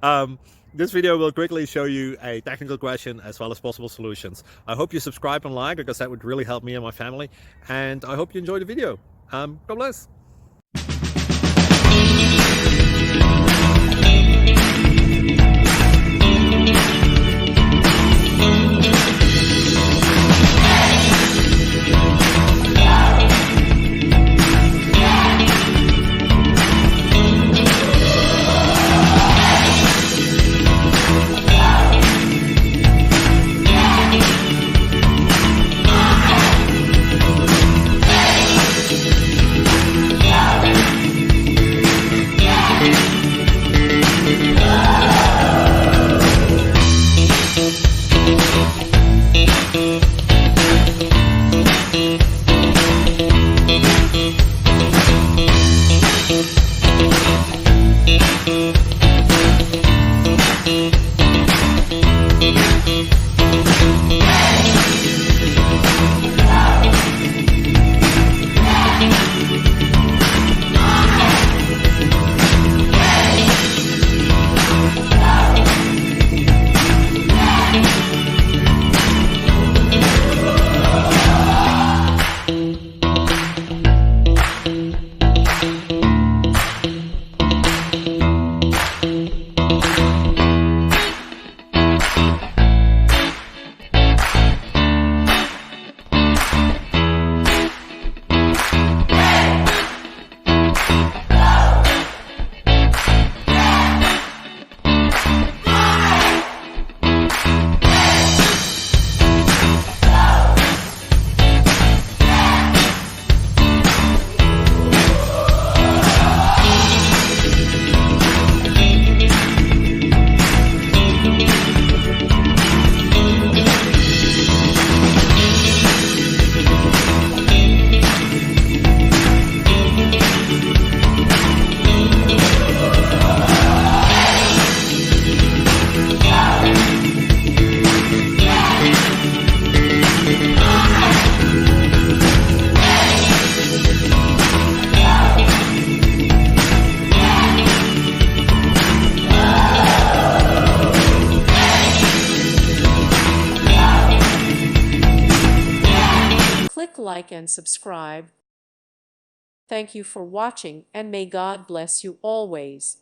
um, this video will quickly show you a technical question as well as possible solutions. I hope you subscribe and like, because that would really help me and my family. And I hope you enjoy the video. God bless. Click like and subscribe. Thank you for watching, and may God bless you always.